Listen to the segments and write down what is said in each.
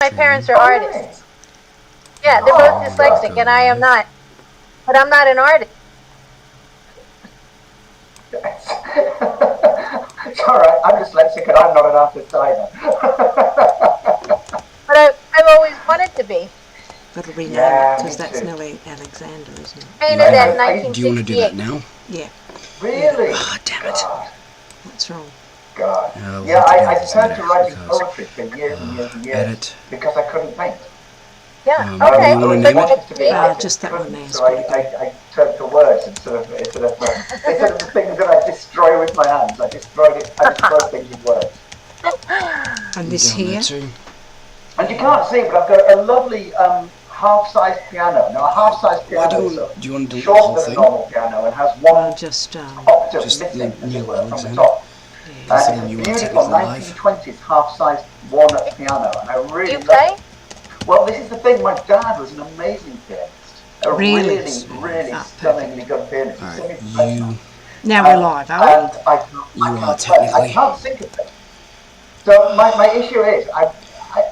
my parents are artists. Yeah, they're both dyslexic, and I am not. But I'm not an artist. It's all right. I'm dyslexic, and I'm not an artist either. But I've always wanted to be. Got to rename it because that's Nellie Alexander, isn't it? Painted that in 1968. Do you want to do that now? Yeah. Really? Oh, damn it. God. What's wrong? God. No, Yeah, I this turned to later writing because, poetry for years and years and years edit. because I couldn't paint. Yeah, what do okay. you wanna But name it? that's me. Just that one there. So I turned to words instead of the things that I destroy with my hands. I destroy things with words. And this Down here. there too. And you can't see, but I've got a lovely half-sized piano. Now, a half-sized piano Do is you want to delete the whole shorter than a thing? normal piano and has one Just, octave Just missing, the as new it were, from the Alexander. top. That's the And one it's you a want to beautiful take live. 1920s half-sized walnut piano, and I really You love play? it. Well, this is the thing. My dad was an amazing pianist. A Really? really Ah, stunningly good pianist. All right, Semi-professional. now we're live, are we? And I can't syncopate. So my issue is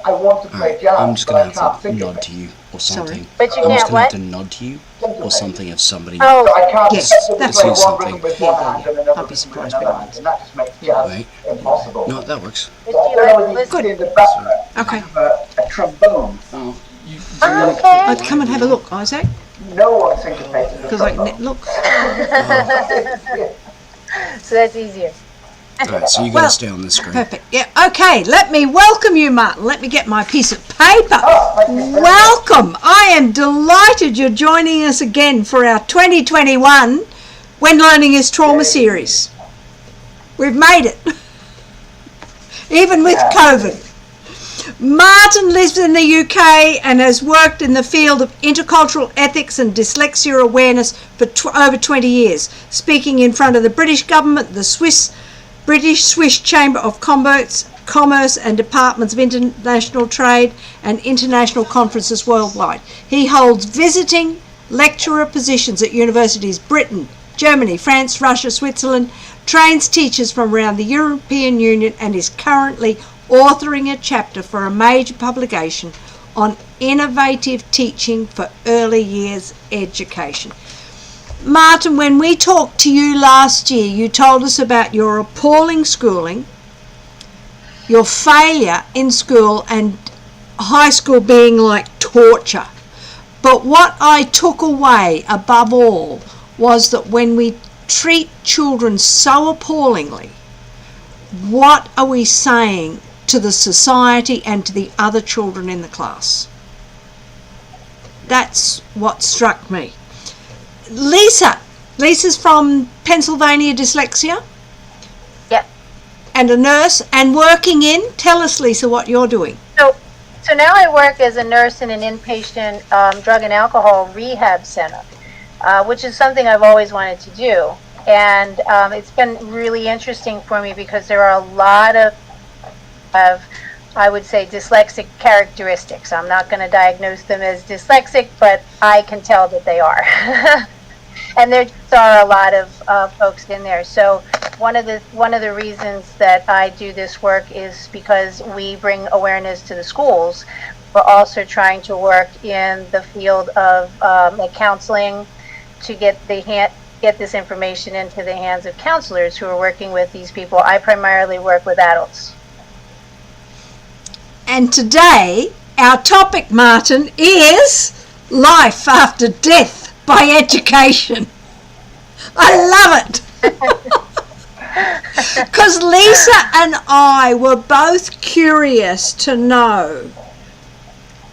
I want to play jazz, I'm just but going I to can't have to nod to you or something. But you I'm just can't going what? to have to nod to you or something if somebody... Oh, So I can't Yes, just that's play right. one rhythm with one Yeah, hand yeah. and another I'll be rhythm with surprised another by hand, that. and that just makes jazz Right. impossible. No, that works. but So I you don't know like whether you can see listen. in the background. Okay. I have a trombone. Oh, you Okay. Come and have a look, Isaac. No one syncopates with a Because trombone. look. So that's easier. Alright, so you're going to stay on the screen. Perfect. Yeah. Okay. Let me welcome you, Martin. Let me get my piece of paper. Thank you very much. Welcome. I am delighted you're joining us again for our 2021 When Learning is Trauma series. We've made it. Even with COVID. Martin lives in the UK and has worked in the field of intercultural ethics and dyslexia awareness for over 20 years, speaking in front of the British government, the British-Swiss Chamber of Commerce and Departments of International Trade and international conferences worldwide. He holds visiting lecturer positions at universities Britain, Germany, France, Russia, Switzerland, trains teachers from around the European Union, and is currently authoring a chapter for a major publication on innovative teaching for early years education. Martin, when we talked to you last year, you told us about your appalling schooling, your failure in school, and high school being like torture. But what I took away above all was that when we treat children so appallingly, what are we saying to the society and to the other children in the class? That's what struck me. Lisa's from Pennsylvania Dyslexia. Yep. And a nurse and working in, tell us, Lisa, what you're doing. So now I work as a nurse in an inpatient drug and alcohol rehab center, which is something I've always wanted to do. And it's been really interesting for me because there are a lot of I would say, dyslexic characteristics. I'm not going to diagnose them as dyslexic, but I can tell that they are. And there are a lot of folks in there. So one of the reasons that I do this work is because we bring awareness to the schools. We're also trying to work in the field of counseling to get this information into the hands of counselors who are working with these people. I primarily work with adults. And today, our topic, Martin, is life after death by education. I love it. Because Lisa and I were both curious to know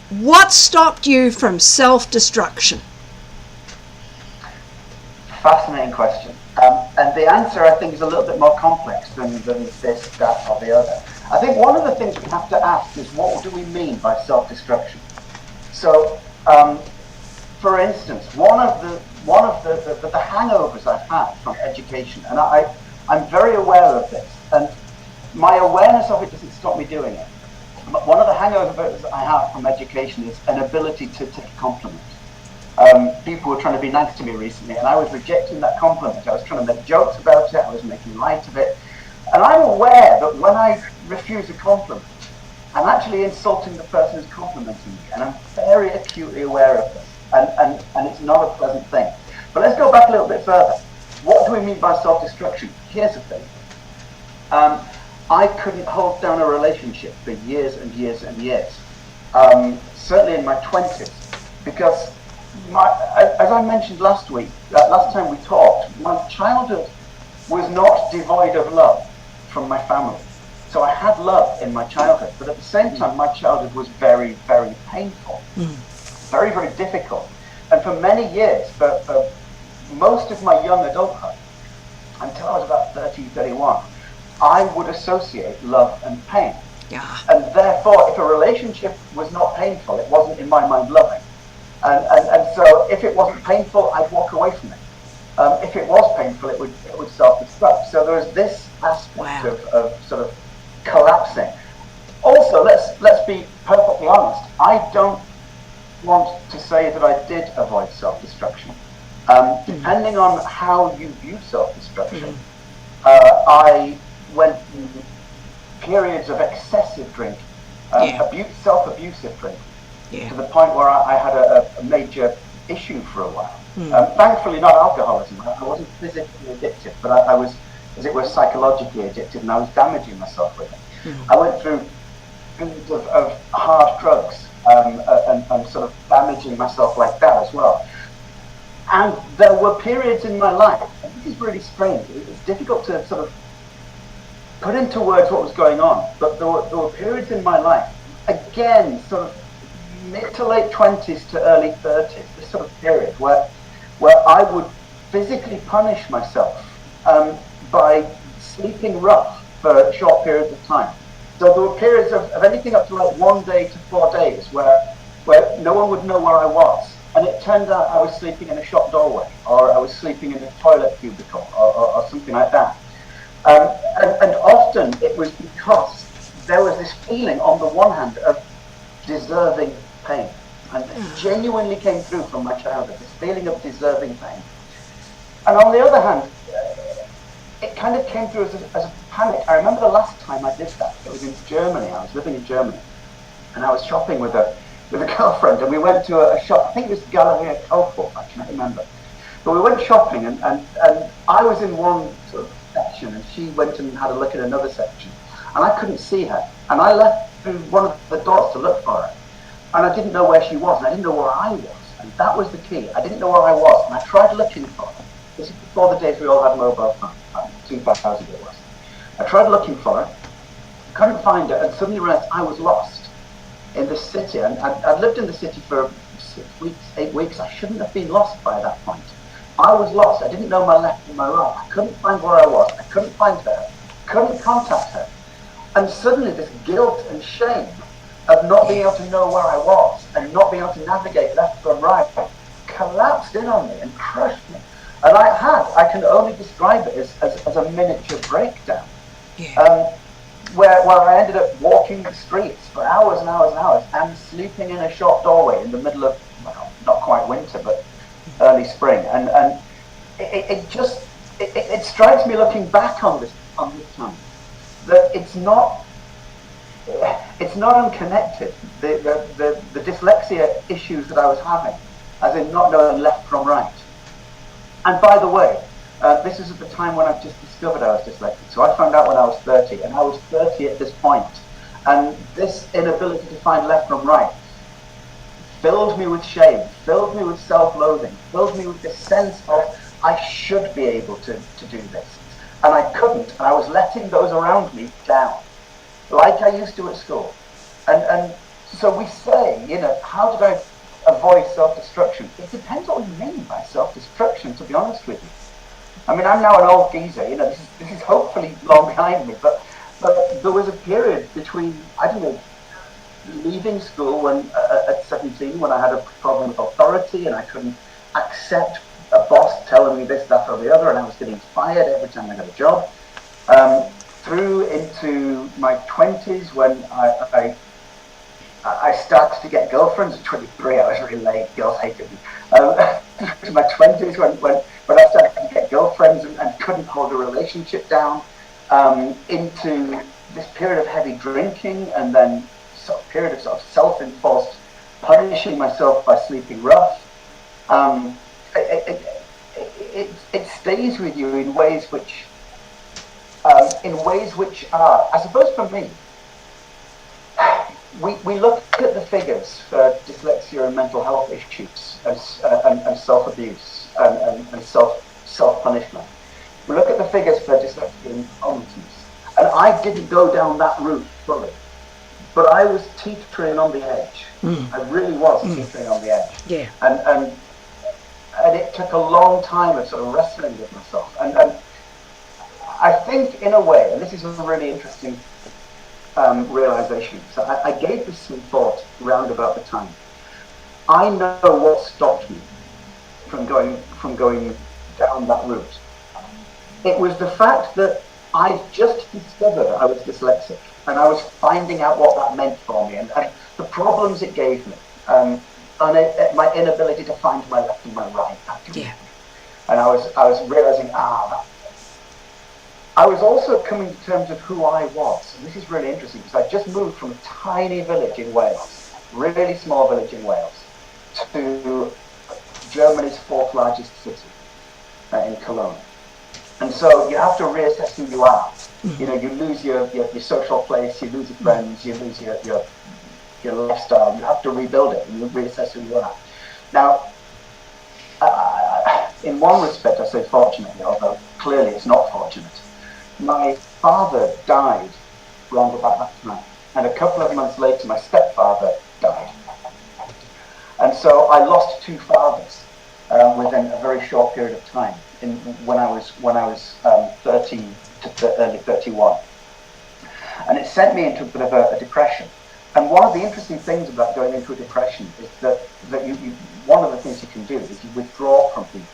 what stopped you from self-destruction. Fascinating question. And the answer, I think, is a little bit more complex than this, that, or the other. I think one of the things we have to ask is, what do we mean by self-destruction? So, for instance, one of the hangovers I've had from education, and I'm very aware of this, and my awareness of it doesn't stop me doing it. But one of the hangovers I have from education is an ability to take a compliment. People were trying to be nice to me recently, and I was rejecting that compliment. I was trying to make jokes about it, I was making light of it. And I'm aware that when I refuse a compliment, I'm actually insulting the person who's complimenting me, and I'm very acutely aware of this, and it's not a pleasant thing. But let's go back a little bit further. What do we mean by self-destruction? Here's the thing. I couldn't hold down a relationship for years and years and years, certainly in my 20s, because as I mentioned last time we talked, my childhood was not devoid of love from my family. So I had love in my childhood, but at the same time, my childhood was very, very painful, very, very difficult. And for many years, for most of my young adulthood, until I was about 30, 31, I would associate love and pain. Yeah. And therefore, if a relationship was not painful, it wasn't in my mind loving. And so if it wasn't painful, I'd walk away from it. If it was painful, it would self-destruct. So there was this aspect of sort of collapsing. Also, let's be perfectly honest. I don't want to say that I did avoid self-destruction. Depending on how you view self-destruction, I went through periods of excessive drinking, self-abusive drinking, to the point where I had a major issue for a while. Thankfully, not alcoholism. I wasn't physically addicted, but I was, as it were, psychologically addicted, and I was damaging myself with it. I went through periods of hard drugs and sort of damaging myself like that as well. And there were periods in my life, and this is really strange, it's difficult to sort of put into words what was going on, but there were periods in my life, again, sort of mid to late 20s to early 30s, this sort of period where I would physically punish myself by sleeping rough for short periods of time. So there were periods of anything up to like 1 day to 4 days where no one would know where I was. And it turned out I was sleeping in a shop doorway, or I was sleeping in a toilet cubicle, or something like that. And often it was because there was this feeling, on the one hand, of deserving pain. And it genuinely came through from my childhood, this feeling of deserving pain. And on the other hand, it kind of came through as a panic. I remember the last time I did that. It was in Germany. I was living in Germany, and I was shopping with a girlfriend, and we went to a shop. I think it was Galeria Kaufhof, I can't remember. But we went shopping, and I was in one sort of section, and she went and had a look at another section, and I couldn't see her. And I left through one of the doors to look for her, and I didn't know where she was, and I didn't know where I was, and that was the key. I didn't know where I was, and I tried looking for her. This is before the days we all had mobile phones, 2000 it was. I tried looking for her, couldn't find her, and suddenly realized I was lost in the city. And I'd lived in the city for 6 weeks, 8 weeks. I shouldn't have been lost by that point. I was lost. I didn't know my left and my right. I couldn't find where I was. I couldn't find her. Couldn't contact her. And suddenly this guilt and shame of not being able to know where I was and not being able to navigate left from right collapsed in on me and crushed me. And I can only describe it as a miniature breakdown. Where I ended up walking the streets for hours and hours and hours and sleeping in a shop doorway in the middle of, well, not quite winter, but early spring. And it strikes me looking back on this time that it's not unconnected. The dyslexia issues that I was having, as in not knowing left from right. And by the way, this is at the time when I've just discovered I was dyslexic. So I found out when I was 30, and I was 30 at this point. And this inability to find left from right filled me with shame, filled me with self-loathing, filled me with this sense of I should be able to do this. And I couldn't, and I was letting those around me down, like I used to at school. And so we say, how did I avoid self-destruction? It depends what you mean by self-destruction, to be honest with you. I mean, I'm now an old geezer, this is hopefully long behind me, but there was a period between, leaving school at 17 when I had a problem with authority and I couldn't accept a boss telling me this, that or the other, and I was getting fired every time I got a job, through into my 20s when I started to get girlfriends. At 23, I was really late. Girls hated me. To my 20s when I started to get girlfriends and couldn't hold a relationship down, into this period of heavy drinking, and then period of sort of self-enforced punishing myself by sleeping rough. It stays with you in ways which are, I suppose for me, we look at the figures for dyslexia and mental health issues and self-abuse and self-punishment. We look at the figures for dyslexia and homelessness, and I didn't go down that route fully, but I was teetering on the edge. I really was teetering on the edge. Yeah. And it took a long time of sort of wrestling with myself. And I think, in a way, and this is a really interesting realization. So I gave this some thought round about the time. I know what stopped me from going down that route. It was the fact that I just discovered I was dyslexic, and I was finding out what that meant for me, and the problems it gave me, and my inability to find my left and my right. Yeah. And I was realizing, I was also coming to terms with who I was. And this is really interesting because I just moved from a tiny village in Wales, really small village in Wales, to Germany's fourth largest city, in Cologne. And so you have to reassess who you are. You know, you lose your social place, you lose your friends, you lose your lifestyle. You have to rebuild it and you reassess who you are. Now, in one respect, I say fortunately, although clearly it's not fortunate. My father died around about that time, and a couple of months later, my stepfather died. And so I lost two fathers within a very short period of time. When I was 30 to early 31, and it sent me into a bit of a depression. And one of the interesting things about going into a depression is that you one of the things you can do is you withdraw from people.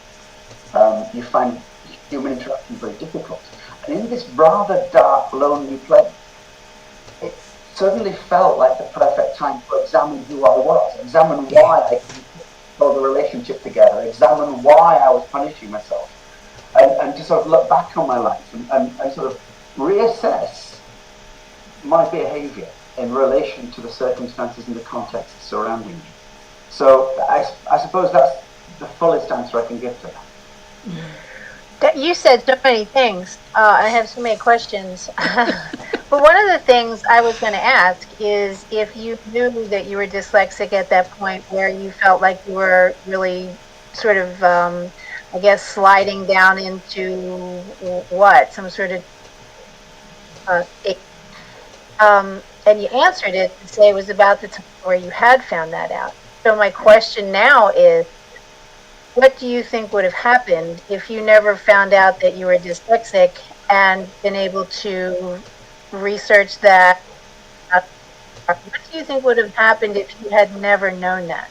You find human interaction very difficult. And in this rather dark, lonely place, it suddenly felt like the perfect time to examine who I was, examine why I couldn't hold the relationship together, examine why I was punishing myself, and to sort of look back on my life and sort of reassess my behavior in relation to the circumstances and the context surrounding me. So I suppose that's the fullest answer I can give to that. You said so many things. I have so many questions. But one of the things I was going to ask is if you knew that you were dyslexic at that point where you felt like you were really sort of, I guess, sliding down into what? Some sort of... and you answered it to say it was about the time where you had found that out. So my question now is, what do you think would have happened if you never found out that you were dyslexic and been able to research that? What do you think would have happened if you had never known that?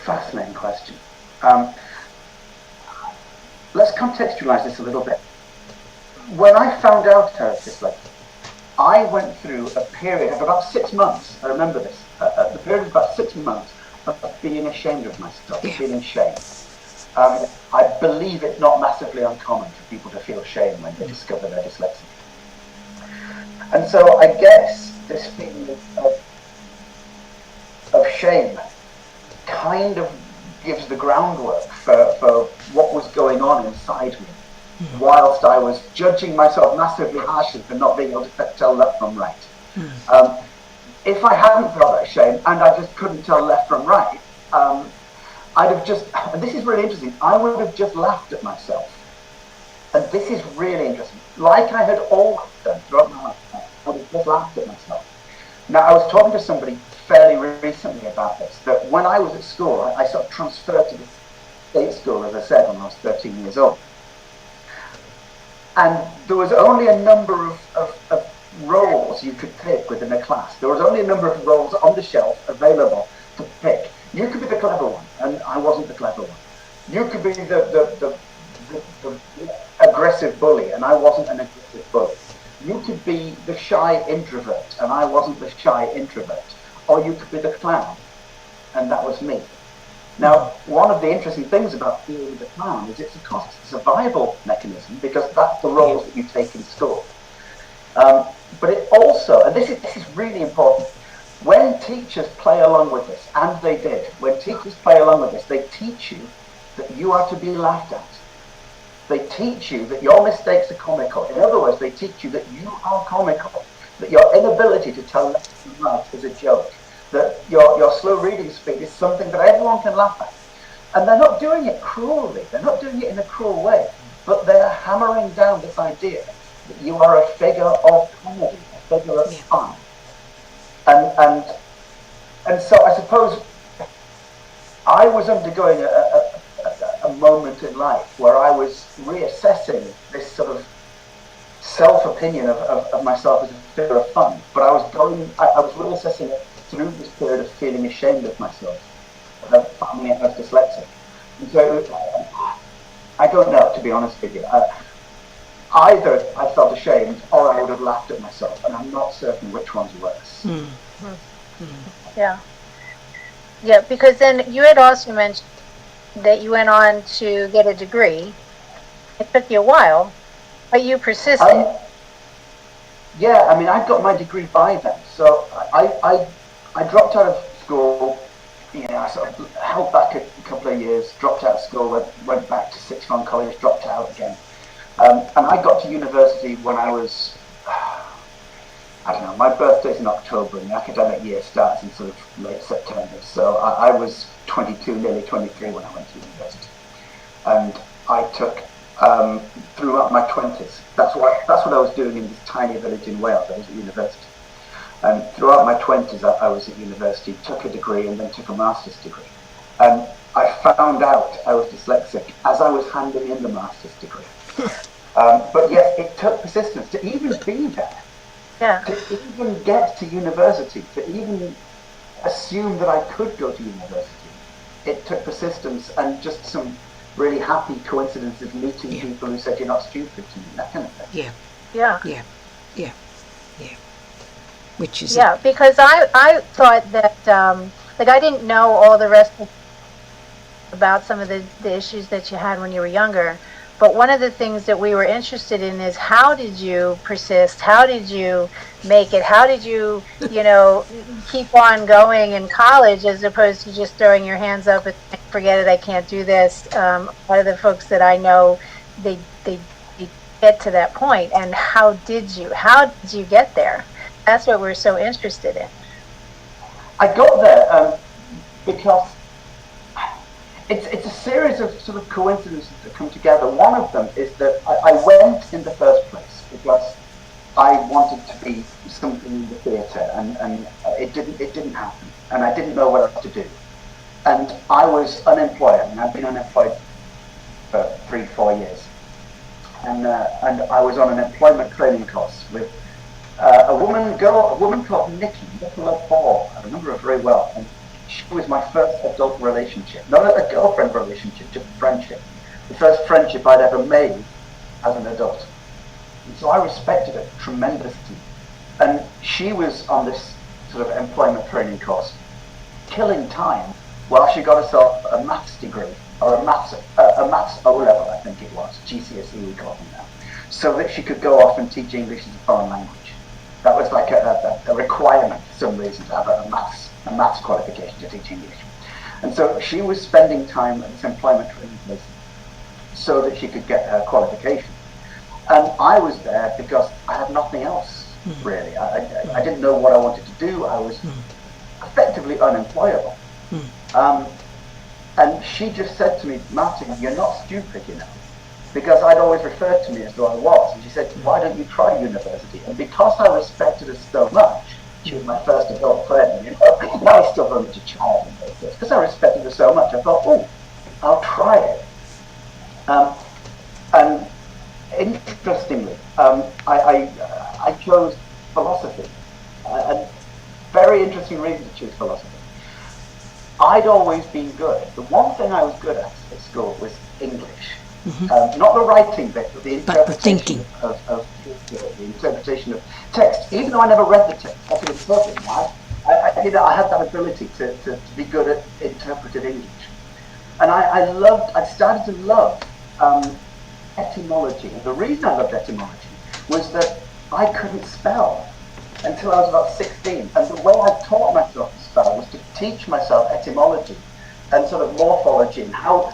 Fascinating question. Let's contextualize this a little bit. When I found out I was dyslexic, I went through a period of about 6 months. I remember this. The period of about 6 months of being ashamed of myself, feeling shame. I believe it's not massively uncommon for people to feel shame when they discover they're dyslexic. And so I guess this feeling of shame kind of gives the groundwork for what was going on inside me, whilst I was judging myself massively harshly for not being able to tell left from right. If I hadn't felt that shame and I just couldn't tell left from right, I'd have just, and this is really interesting, I would have just laughed at myself. And this is really interesting. Like I had always done throughout my life, I would have just laughed at myself. Now, I was talking to somebody fairly recently about this, that when I was at school, I sort of transferred to the state school, as I said, when I was 13 years old. And there was only a number of roles you could pick within a class. There was only a number of roles on the shelf available to pick. You could be the clever one, and I wasn't the clever one. You could be the aggressive bully, and I wasn't an aggressive bully. You could be the shy introvert, and I wasn't the shy introvert. Or you could be the clown, and that was me. Now, one of the interesting things about being the clown is it's a survival mechanism, because that's the roles that you take in school. but it also, and this is really important, when teachers play along with this, and they did, when teachers play along with this, they teach you that you are to be laughed at. They teach you that your mistakes are comical. In other words, they teach you that you are comical, that your inability to tell left and right is a joke, that your slow reading speed is something that everyone can laugh at. And they're not doing it cruelly, they're not doing it in a cruel way, but they're hammering down this idea that you are a figure of comedy, a figure of fun. And so I suppose I was undergoing a moment in life where I was reassessing this sort of self-opinion of myself as a figure of fun, but I was reassessing it through this period of feeling ashamed of myself, of finding it as dyslexic. And so I don't know, to be honest with you. Either I felt ashamed or I would have laughed at myself, and I'm not certain which one's worse. Yeah. Yeah, because then you had also mentioned that you went on to get a degree. It took you a while, but you persisted. Yeah, I mean, I got my degree by then. So I dropped out of school, I sort of held back a couple of years, dropped out of school, went back to sixth form college, dropped out again. And I got to university when I was, I don't know, my birthday's in October and the academic year starts in sort of late September. So I was 22, nearly 23 when I went to university. And I took, throughout my 20s, that's what I was doing in this tiny village in Wales. I was at university. And throughout my 20s, I was at university, took a degree and then took a master's degree. And I found out I was dyslexic as I was handing in the master's degree. But yes, it took persistence to even be there. Yeah. To even get to university, to even assume that I could go to university, it took persistence and just some really happy coincidences, meeting people who said you're not stupid to me, that kind of thing. Yeah. Which is because I thought that I didn't know all the rest about some of the issues that you had when you were younger. But one of the things that we were interested in is how did you persist? How did you make it? How did you, keep on going in college as opposed to just throwing your hands up and forget it, I can't do this. A lot of the folks that I know, they get to that point. And how did you get there? That's what we're so interested in. I got there because it's a series of sort of coincidences that come together. One of them is that I went in the first place because I wanted to be something in the theatre, and it didn't happen, and I didn't know what else to do, and I was unemployed. I mean, I've been unemployed for 3-4 years, and I was on an employment training course with a woman called Nicola Ball. I remember her very well, and she was my first adult relationship, not a girlfriend relationship, just a friendship. The first friendship I'd ever made as an adult. And so I respected her tremendously. And she was on this sort of employment training course, killing time while she got herself a maths degree, or a maths O level, I think it was, GCSE we call them now, so that she could go off and teach English as a foreign language. That was like a requirement for some reason to have a maths qualification to teach English. And so she was spending time at this employment training place so that she could get her qualification. And I was there because I had nothing else, really. I didn't know what I wanted to do. I was effectively unemployable. And she just said to me, Martin, you're not stupid, because I'd always referred to me as though I was. And she said, why don't you try university? And because I respected her so much, she was my first adult friend, now I still very much a child in those days. Because I respected her so much, I thought, I'll try it. And interestingly, I chose philosophy. A very interesting reason to choose philosophy. I'd always been good. The one thing I was good at school was English. Not the writing bit, but the interpretation of the interpretation of text. Even though I never read the text, I could interpret it. I had that ability to be good at interpreted English. And I started to love etymology. And the reason I loved etymology was that I couldn't spell until I was about 16. And the way I taught myself to spell was to teach myself etymology and sort of morphology and how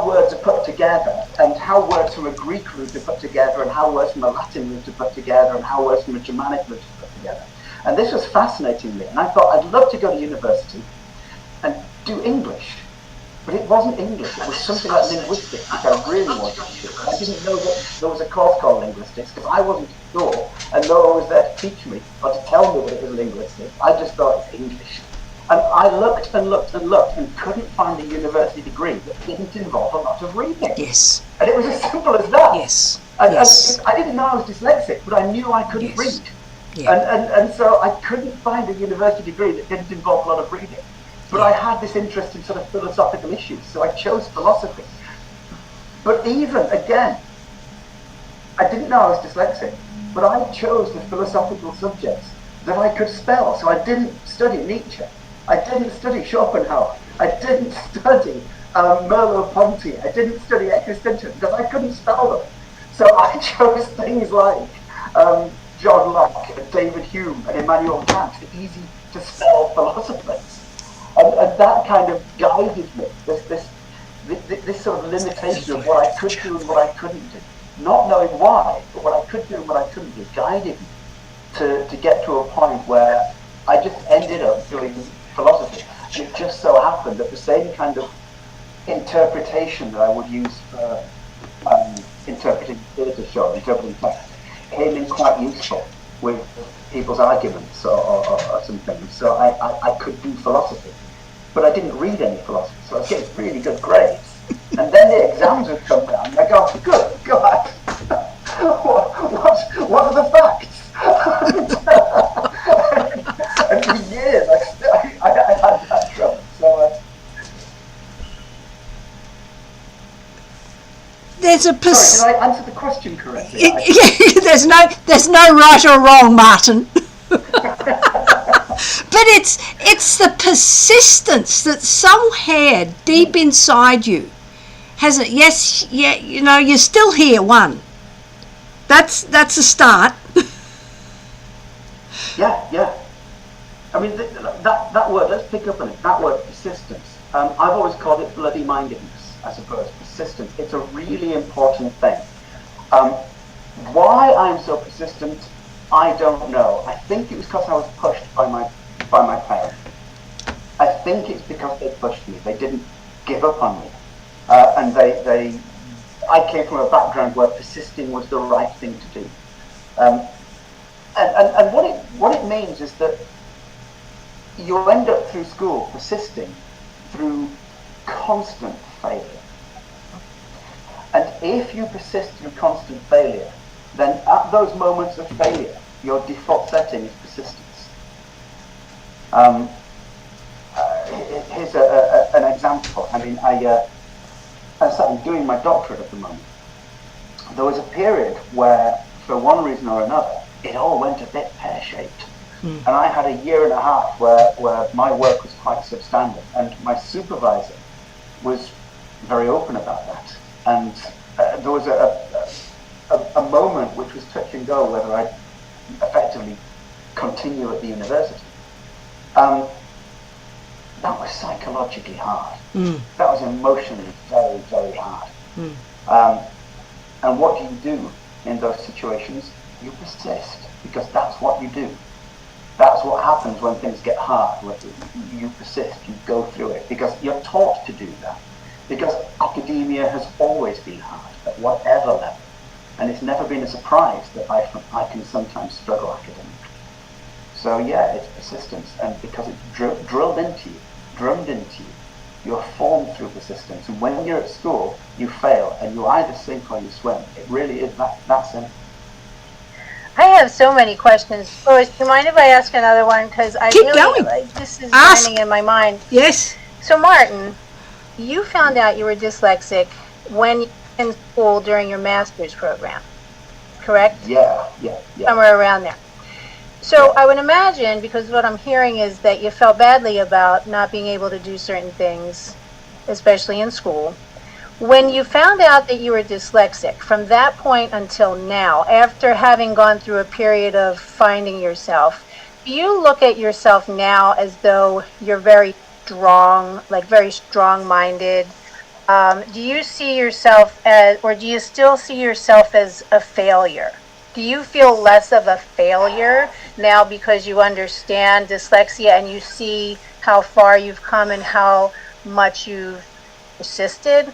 words are put together, and how words from a Greek root are put together, and how words from a Latin root are put together, and how words from a Germanic root are put together. And this was fascinating me. And I thought I'd love to go to university and do English. But it wasn't English, it was something like linguistics, which I really wanted to do. I didn't know that there was a course called linguistics, because I wasn't sure, and no one was there to teach me or to tell me that it was linguistics. I just thought it's English. And I looked and looked and looked and couldn't find a university degree that didn't involve a lot of reading. Yes. And it was as simple as that. Yes. And, Yes. I didn't know I was dyslexic, but I knew I couldn't Yes. read. Yeah. And so I couldn't find a university degree that didn't involve a lot of reading. But I had this interest in sort of philosophical issues, so I chose philosophy. But even, again, I didn't know I was dyslexic, but I chose the philosophical subjects that I could spell. So I didn't study Nietzsche. I didn't study Schopenhauer. I didn't study Merleau-Ponty. I didn't study existentialism because I couldn't spell them. So I chose things like John Locke, and David Hume, and Immanuel Kant, the easy to spell philosophers. And that kind of guided me, this sort of limitation of what I could do and what I couldn't do. Not knowing why, but what I could do and what I couldn't do guided me to get to a point where I just ended up doing philosophy. And it just so happened that the same kind of interpretation that I would use for interpreting theatre show, interpreting text, came in quite useful with people's arguments or something. So I could do philosophy. But I didn't read any philosophy, so I was getting really good grades. And then the exams would come round, and I go, good God, what are the facts? And for years, I had that trouble. So, There's a sorry, did I answer the question correctly? there's no right or wrong, Martin. But it's the persistence that somewhere deep inside you hasn't. Yes, yeah, you know, you're still here. One. That's a start. Yeah. I mean, that word. Let's pick up on it. That word, persistence. I've always called it bloody mindedness, I suppose. Persistence. It's a really important thing. Why I'm so persistent, I don't know. I think it was because I was pushed by my parents. I think it's because they pushed me. They didn't give up on me, and I came from a background where persisting was the right thing to do. And what it means is that you end up through school persisting through constant failure. And if you persist through constant failure, then at those moments of failure, your default setting is persistence. Here's an example. I mean, I'm doing my doctorate at the moment. There was a period where, for one reason or another, it all went a bit pear-shaped. And I had a year and a half where my work was quite substandard, and my supervisor was very open about that. And there was a moment which was touch and go whether I'd effectively continue at the university. That was psychologically hard. That was emotionally very, very hard. And what do you do in those situations? You persist, because that's what you do. That's what happens when things get hard. You persist, you go through it, because you're taught to do that. Because academia has always been hard, at whatever level. And it's never been a surprise that I can sometimes struggle academically. So yeah, it's persistence, and because it's drummed into you, you're formed through persistence. And when you're at school, you fail, and you either sink or you swim. It really is that simple. I have so many questions. Lois, do you mind if I ask another one? Because I Keep really, going. this is Ask. running in my mind. Yes. So Martin, you found out you were dyslexic when you were in school during your master's program, correct? Yeah. Somewhere around there. So I would imagine, because what I'm hearing is that you felt badly about not being able to do certain things, especially in school. When you found out that you were dyslexic, from that point until now, after having gone through a period of finding yourself, do you look at yourself now as though you're very strong, like very strong-minded? Do you see yourself as, or do you still see yourself as a failure? Do you feel less of a failure now because you understand dyslexia and you see how far you've come and how much you've persisted?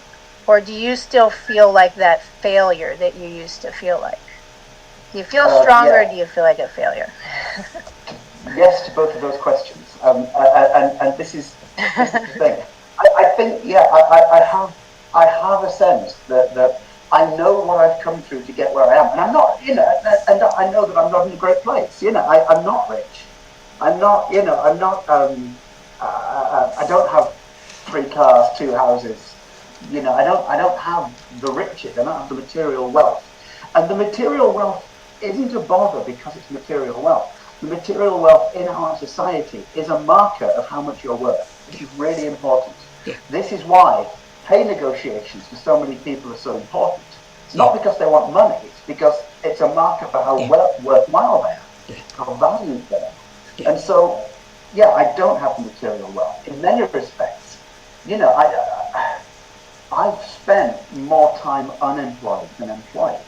Or do you still feel like that failure that you used to feel like? Do you feel stronger or do you feel like a failure? Yes to both of those questions. And this is the thing. I think, I have a sense that I know what I've come through to get where I am. And I'm not, and I know that I'm not in a great place. I'm not rich. I'm not, I don't have 3 cars, 2 houses. I don't have the riches. I don't have the material wealth. And the material wealth isn't a bother because it's material wealth. The material wealth in our society is a marker of how much you're worth. This is really important. Yeah. This is why pay negotiations for so many people are so important. It's not because they want money, it's because it's a marker for how worthwhile they are, how valued they are. And so, I don't have the material wealth. In many respects, I've spent more time unemployed than employed.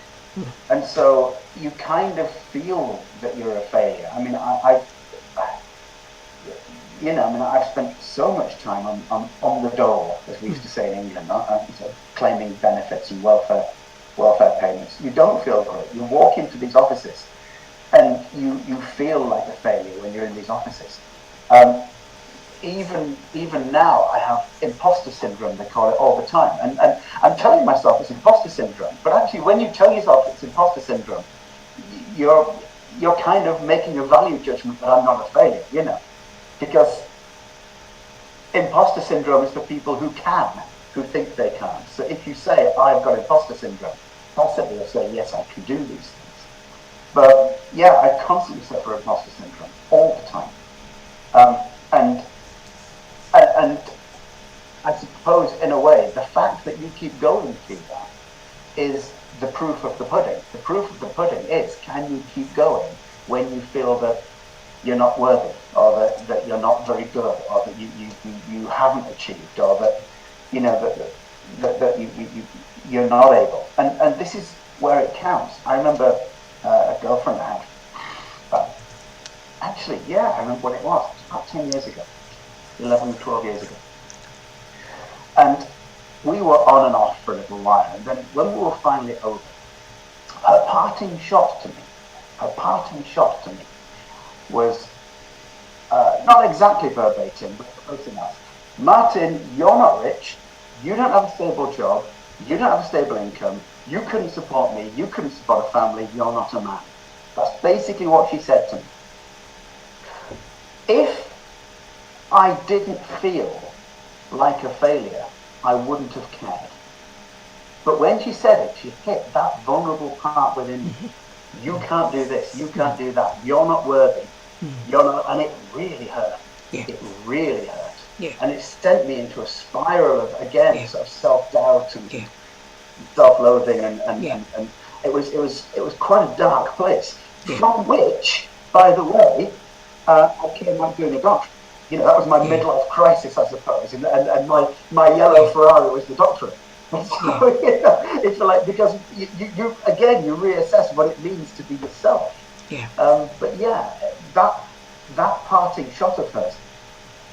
And so you kind of feel that you're a failure. I mean, I've spent so much time on the dole, as we used to say in England, claiming benefits and welfare payments. You don't feel great. You walk into these offices and you feel like a failure when you're in these offices. Even now, I have imposter syndrome, they call it all the time. And I'm telling myself it's imposter syndrome. But actually, when you tell yourself it's imposter syndrome, you're kind of making a value judgment that I'm not a failure, because imposter syndrome is for people who think they can. So if you say, I've got imposter syndrome, possibly you'll say, yes, I can do these things. But I constantly suffer imposter syndrome all the time. And I suppose, in a way, the fact that you keep going through that is the proof of the pudding. The proof of the pudding is, can you keep going when you feel that you're not worthy, or that you're not very good, or that you haven't achieved, or that you're not able. And this is where it counts. I remember a girlfriend I had. I remember when it was. It was about 10 years ago. 11, 12 years ago. And we were on and off for a little while. And then when we were finally over, her parting shot to me was not exactly verbatim, but close enough. Martin, you're not rich. You don't have a stable job. You don't have a stable income. You couldn't support me. You couldn't support a family. You're not a man. That's basically what she said to me. If I didn't feel like a failure, I wouldn't have cared. But when she said it, she hit that vulnerable part within me. You can't do this, you can't do that, you're not worthy, you're not, and it really hurt. It really hurt. And it sent me into a spiral of, again, sort of self-doubt and self-loathing, and it was quite a dark place, from which, by the way, I came out doing a doctorate. That was my midlife crisis, I suppose, and my yellow Ferrari was the doctorate. And so, it's like, because you reassess what it means to be yourself. But that parting shot of hers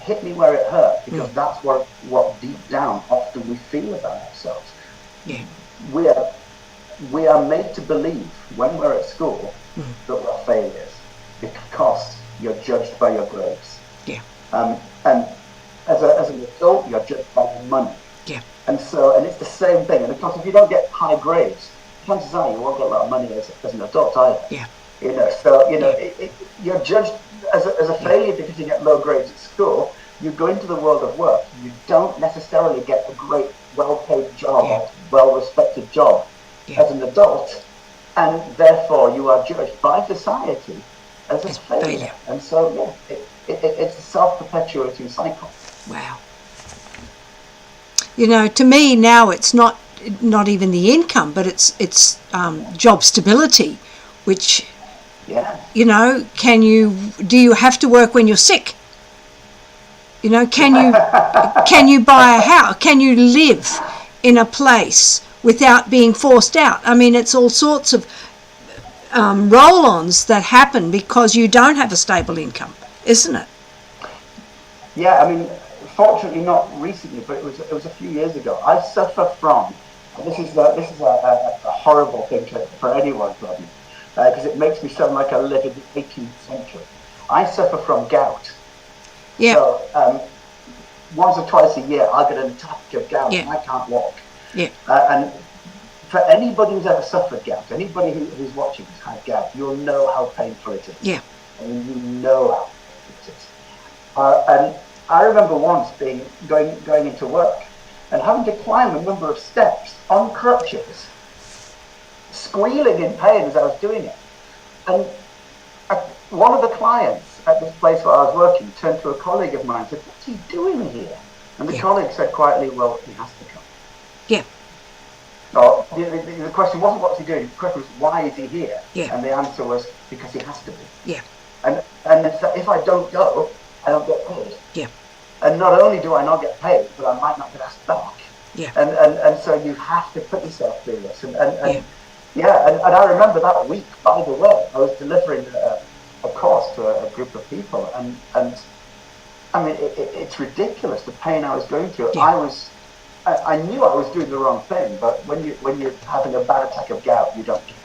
hit me where it hurt, because that's what deep down often we feel about ourselves. We are made to believe when we're at school that we're failures because you're judged by your grades. And as an adult, you're judged by your money. And it's the same thing. And of course, if you don't get high grades, chances are you won't get a lot of money as an adult either. You're judged as a failure because you get low grades at school. You go into the world of work, you don't necessarily get a great, well-paid job or well-respected job as an adult, and therefore you are judged by society as a failure. And so, it's a self-perpetuating cycle. Wow. You know, to me now it's not even the income, but it's job stability, which, you know, do you have to work when you're sick? You know, can you buy a house? Can you live in a place without being forced out? I mean, it's all sorts of roll-ons that happen because you don't have a stable income, isn't it? Yeah, I mean, fortunately not recently, but it was a few years ago. I suffer from, and this is a horrible thing for anyone probably, because it makes me sound like I live in the 18th century. I suffer from gout. Yeah. So once or twice a year, I get an attack of gout, Yeah. and I can't walk. Yeah. And for anybody who's ever suffered gout, anybody who's watching has had gout, you'll know how painful it is. Yeah. And you know how painful it is. And I remember once going into work and having to climb a number of steps on crutches, squealing in pain as I was doing it. And one of the clients at this place where I was working turned to a colleague of mine and said, "What's he doing here?" And the colleague said quietly, "Well, he has to come." Yeah. No, the question wasn't what's he doing. The question was, why is he here? Yeah. And the answer was, because he has to be. Yeah. And if I don't go, I don't get paid. Yeah. And not only do I not get paid, but I might not get asked back. Yeah. And so you have to put yourself through this. And I remember that week, by the way, I was delivering a course to a group of people, and I mean, it's ridiculous the pain I was going through. Yeah. I knew I was doing the wrong thing, but when you're having a bad attack of gout, you don't care.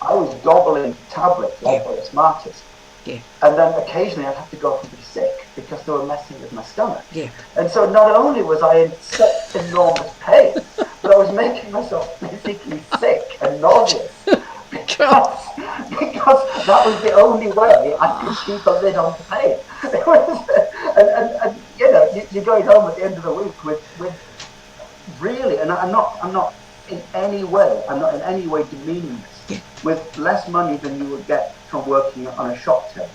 I was gobbling tablets like the smartest. Yeah. And then occasionally I'd have to go off and be sick because they were messing with my stomach. Yeah. And so not only was I in such enormous pain, but I was making myself physically sick and nauseous because that was the only way I could keep a lid on the pain. And you know, you're going home at the end of the week with really, and I'm not in any way demeaning this, with less money than you would get from working on a shop till.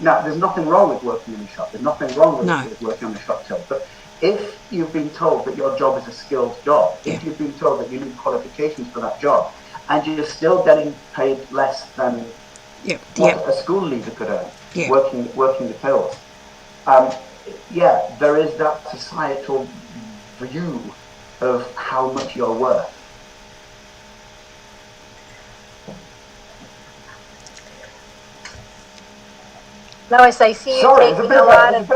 Now, there's nothing wrong with working in a shop. There's nothing wrong with working on a shop till. But if you've been told that your job is a skilled job, if you've been told that you need qualifications for that job, and you're still getting paid less than what a school leaver could earn, working the tills, there is that societal view of how much you're worth. Lois, I see you taking a lot of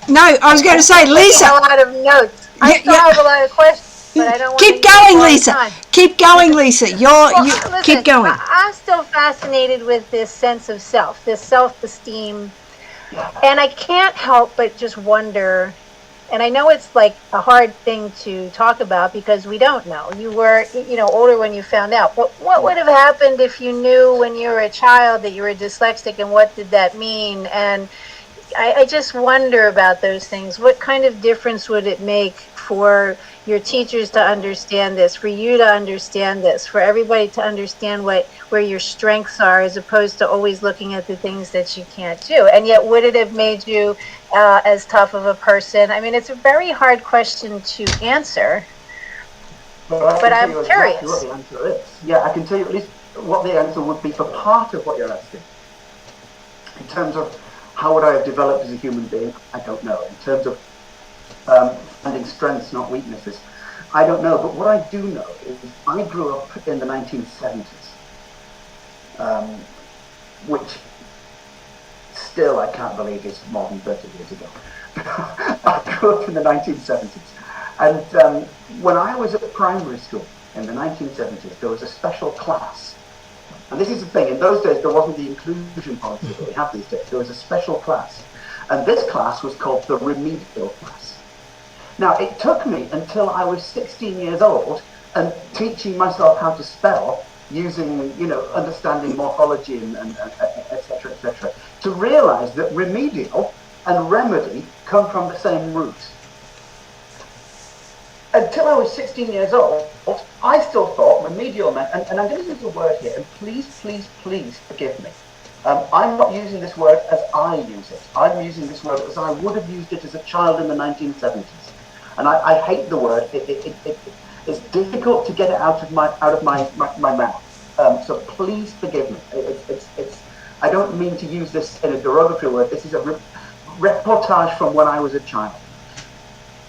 No, I was going to say, Lisa. a lot of notes. I still have a lot of questions, but I don't want Keep to going, use Lisa. time. Keep going, Lisa. Listen, keep going. I'm still fascinated with this sense of self, this self-esteem, and I can't help but just wonder. And I know it's like a hard thing to talk about because we don't know. You were, older when you found out. But what would have happened if you knew when you were a child that you were dyslexic, and what did that mean? And I just wonder about those things. What kind of difference would it make for your teachers to understand this, for you to understand this, for everybody to understand where your strengths are, as opposed to always looking at the things that you can't do? And yet, would it have made you as tough of a person? I mean, it's a very hard question to answer, but I'm curious. Exactly what the answer is. Yeah, I can tell you at least what the answer would be for part of what you're asking. In terms of how would I have developed as a human being, I don't know. In terms of finding strengths, not weaknesses, I don't know. But what I do know is I grew up in the 1970s, which still I can't believe is more than 30 years ago. I grew up in the 1970s. And when I was at primary school in the 1970s, there was a special class. And this is the thing, in those days there wasn't the inclusion policy that we have these days. There was a special class. And this class was called the remedial class. Now, it took me until I was 16 years old and teaching myself how to spell using, understanding morphology and et cetera, to realize that remedial and remedy come from the same root. Until I was 16 years old, I still thought remedial meant, and I'm going to use a word here, and please forgive me. I'm not using this word as I use it. I'm using this word as I would have used it as a child in the 1970s. and I hate the word. It's difficult to get it out of my mouth. So please forgive me. I don't mean to use this in a derogatory word. This is a reportage from when I was a child.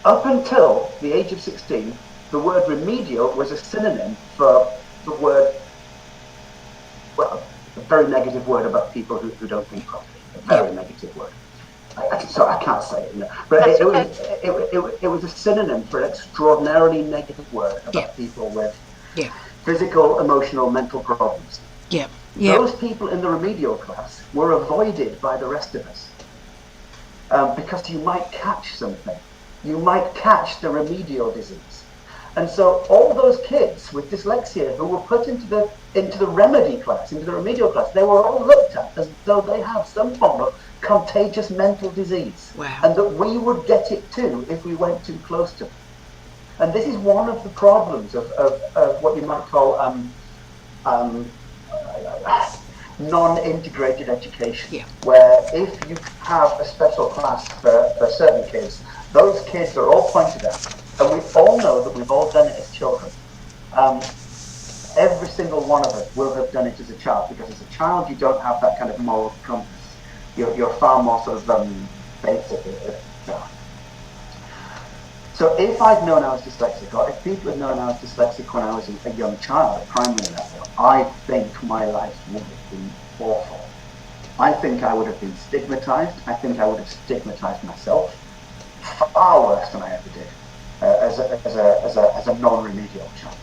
Up until the age of 16, the word remedial was a synonym for the word, well, a very negative word about people who don't think properly. A very negative word. So I can't say it, but it was a synonym for an extraordinarily negative word about people with physical, emotional, mental problems. Those people in the remedial class were avoided by the rest of us because you might catch something. You might catch the remedial disease. And so all those kids with dyslexia who were put into the remedy class, into the remedial class, they were all looked at as though they have some form of contagious mental disease. Wow. And that we would get it too if we went too close to it. And this is one of the problems of what you might call non-integrated education, where if you have a special class for certain kids, those kids are all pointed at. And we all know that we've all done it as children. Every single one of us will have done it as a child, because as a child you don't have that kind of moral compass. You're far more sort of basic. So if I'd known I was dyslexic, or if people had known I was dyslexic when I was a young child at primary level, I think my life would have been awful. I think I would have been stigmatized. I think I would have stigmatized myself far worse than I ever did. As a non-remedial child.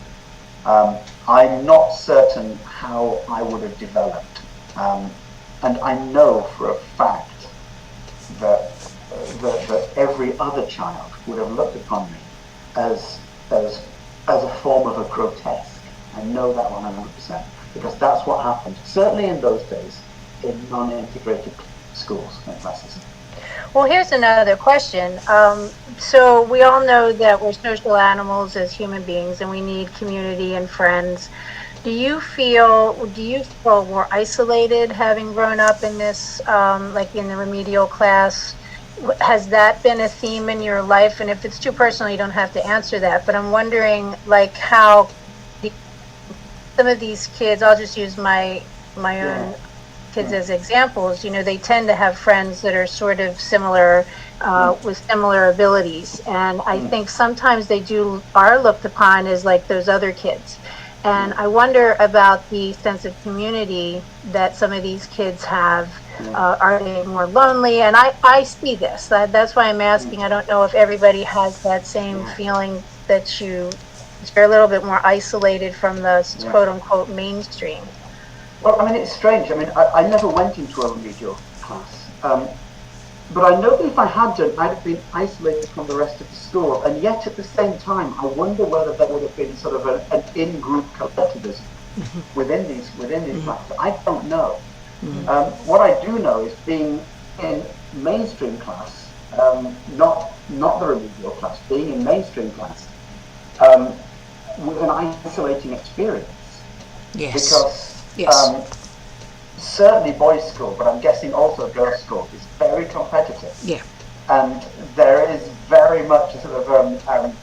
I'm not certain how I would have developed. And I know for a fact that every other child would have looked upon me as a form of a grotesque. I know that 100%, because that's what happened, certainly in those days, in non-integrated schools and classes. Well, here's another question. So we all know that we're social animals as human beings, and we need community and friends. Do you feel more isolated having grown up in this, like in the remedial class? Has that been a theme in your life? And if it's too personal, you don't have to answer that. But I'm wondering, like, how some of these kids, I'll just use my own kids as examples, they tend to have friends that are sort of similar, with similar abilities. And I think sometimes they are looked upon as like those other kids. And I wonder about the sense of community that some of these kids have. Are they more lonely? And I see this. That's why I'm asking. I don't know if everybody has that same feeling that you're a little bit more isolated from the quote unquote mainstream. Well, I mean, it's strange. I mean, I never went into a remedial class. But I know that if I had done, I'd have been isolated from the rest of the school. And yet, at the same time, I wonder whether there would have been sort of an in-group collectivism within these classes. I don't know. What I do know is being in mainstream class, not the remedial class, being in mainstream class, was an isolating experience. Because certainly boys' school, but I'm guessing also girls' school, is very competitive. And there is very much a sort of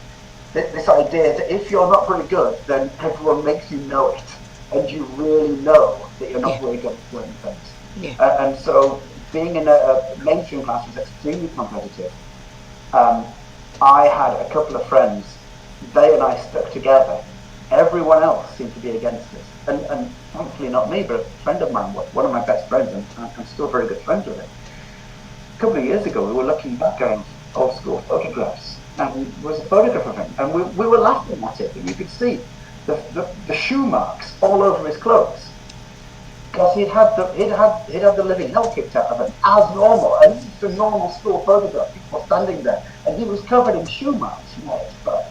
this idea that if you're not very good, then everyone makes you know it, and you really know that you're not very good at certain things. And so being in a mainstream class was extremely competitive. I had a couple of friends, they and I stuck together. Everyone else seemed to be against us. And thankfully not me, but a friend of mine, one of my best friends, and I'm still very good friends with him. A couple of years ago, we were looking back at old school photographs, and there was a photograph of him, and we were laughing at it, and you could see the shoe marks all over his clothes, because he'd had the living hell kicked out of him as normal, and this is a normal school photograph, people standing there, and he was covered in shoe marks from head to foot.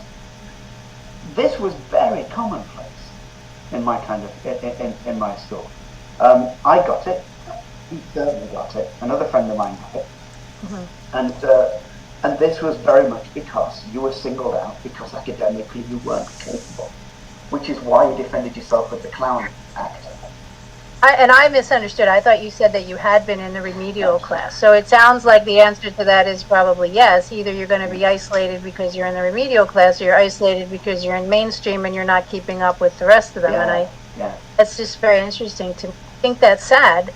This was very commonplace in my in my school. I got it. He certainly got it. Another friend of mine got it. And this was very much because you were singled out because academically you weren't capable, which is why you defended yourself with the clown act. I misunderstood. I thought you said that you had been in the remedial class. So it sounds like the answer to that is probably yes. Either you're going to be isolated because you're in the remedial class, or you're isolated because you're in mainstream and you're not keeping up with the rest of them. And that's just very interesting to think. That's sad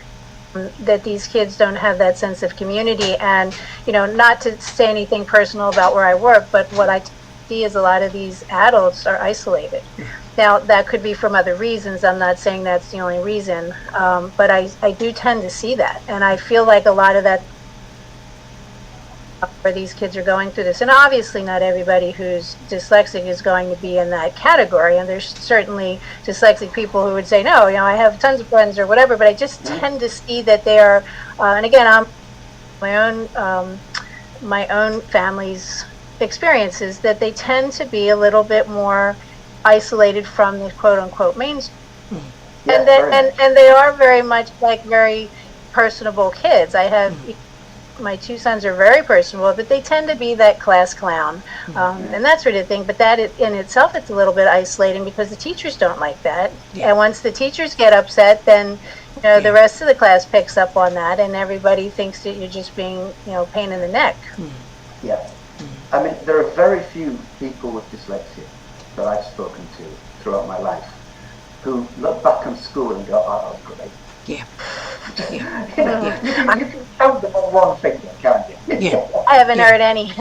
that these kids don't have that sense of community. And, not to say anything personal about where I work, but what I see is a lot of these adults are isolated. Now, that could be from other reasons. I'm not saying that's the only reason, but I do tend to see that. And I feel like a lot of that, where these kids are going through this, and obviously not everybody who's dyslexic is going to be in that category. And there's certainly dyslexic people who would say, no, I have tons of friends or whatever, but I just tend to see that they are, and again, I'm my own family's experiences, that they tend to be a little bit more isolated from the quote unquote mainstream. And they are very much like very personable kids. I have my two sons are very personable, but they tend to be that class clown, and that sort of thing. But that in itself, it's a little bit isolating because the teachers don't like that. And once the teachers get upset, then the rest of the class picks up on that, and everybody thinks that you're just being pain in the neck. Yeah, I mean, there are very few people with dyslexia that I've spoken to throughout my life who look back on school and go, oh, great. Yeah. You can count them on one finger, can't you? Yeah. I haven't heard any.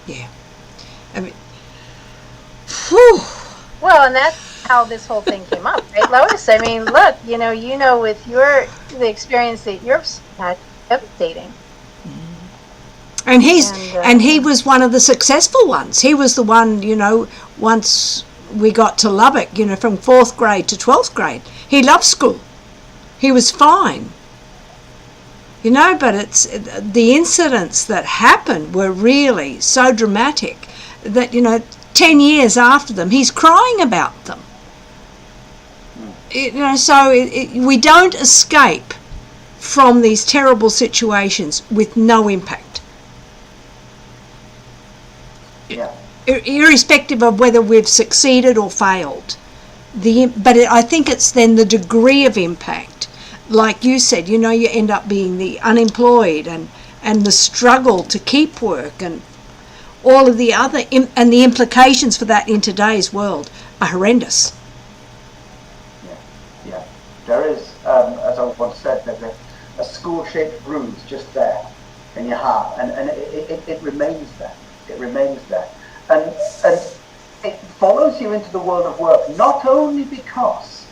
Yeah. I mean, whew. Well, and that's how this whole thing came up, right, Lois? I mean, look, with the experience that you're had, devastating. And he was one of the successful ones. He was the one, once we got to Lubbock, from 4th grade to 12th grade. He loved school. He was fine. But it's the incidents that happened were really so dramatic that, 10 years after them, he's crying about them. So we don't escape from these terrible situations with no impact. Irrespective of whether we've succeeded or failed. I think it's then the degree of impact. Like you said, you end up being the unemployed and the struggle to keep work and all of the other, and the implications for that in today's world are horrendous. Yeah. There is, as I once said, there's a school-shaped bruise just there in your heart, and it remains there. It remains there. And it follows you into the world of work, not only because